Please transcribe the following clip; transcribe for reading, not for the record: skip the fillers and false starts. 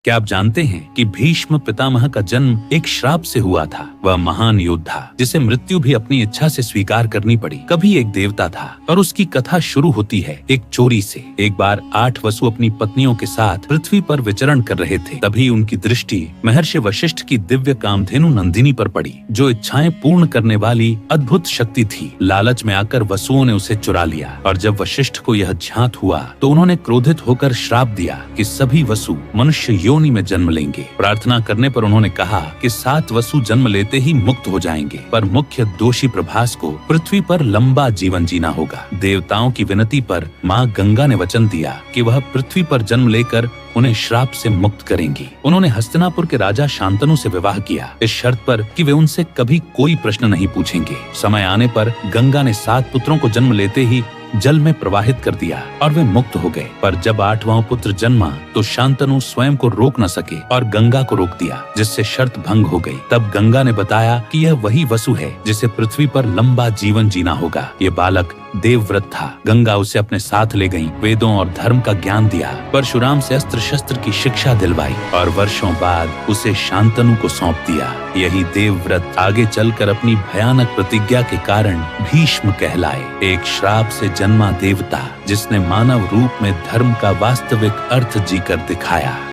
क्या आप जानते हैं कि भीष्म पितामह का जन्म एक श्राप से हुआ था। वह महान योद्धा जिसे मृत्यु भी अपनी इच्छा से स्वीकार करनी पड़ी, कभी एक देवता था और उसकी कथा शुरू होती है एक चोरी से। एक बार 8 वसु अपनी पत्नियों के साथ पृथ्वी पर विचरण कर रहे थे। तभी उनकी दृष्टि महर्षि वशिष्ठ की दिव्य कामधेनु नंदिनी पर पड़ी, जो इच्छाएं पूर्ण करने वाली अद्भुत शक्ति थी। लालच में आकर वसुओं ने उसे चुरा लिया और जब वशिष्ठ को यह ज्ञात हुआ तो उन्होंने क्रोधित होकर श्राप दिया कि सभी वसु मनुष्य योनि में जन्म लेंगे। प्रार्थना करने पर उन्होंने कहा कि 7 वसु जन्म लेते ही मुक्त हो जाएंगे, पर मुख्य दोषी प्रभास को पृथ्वी पर लंबा जीवन जीना होगा। देवताओं की विनती पर माँ गंगा ने वचन दिया कि वह पृथ्वी पर जन्म लेकर उन्हें श्राप से मुक्त करेंगी। उन्होंने हस्तिनापुर के राजा शांतनु से विवाह किया, इस शर्त पर कि वे उनसे कभी कोई प्रश्न नहीं पूछेंगे। समय आने पर गंगा ने 7 पुत्रों को जन्म लेते ही जल में प्रवाहित कर दिया और वे मुक्त हो गए। पर जब 8वां पुत्र जन्मा तो शांतनु स्वयं को रोक न सके और गंगा को रोक दिया, जिससे शर्त भंग हो गई। तब गंगा ने बताया कि यह वही वसु है जिसे पृथ्वी पर लंबा जीवन जीना होगा। ये बालक देवव्रत था। गंगा उसे अपने साथ ले गई, वेदों और धर्म का ज्ञान दिया, परशुराम से अस्त्र शस्त्र की शिक्षा दिलवाई और वर्षों बाद उसे शांतनु को सौंप दिया। यही देवव्रत आगे चलकर अपनी भयानक प्रतिज्ञा के कारण भीष्म कहलाए, एक श्राप से जन्मा देवता जिसने मानव रूप में धर्म का वास्तविक अर्थ जीकर दिखाया।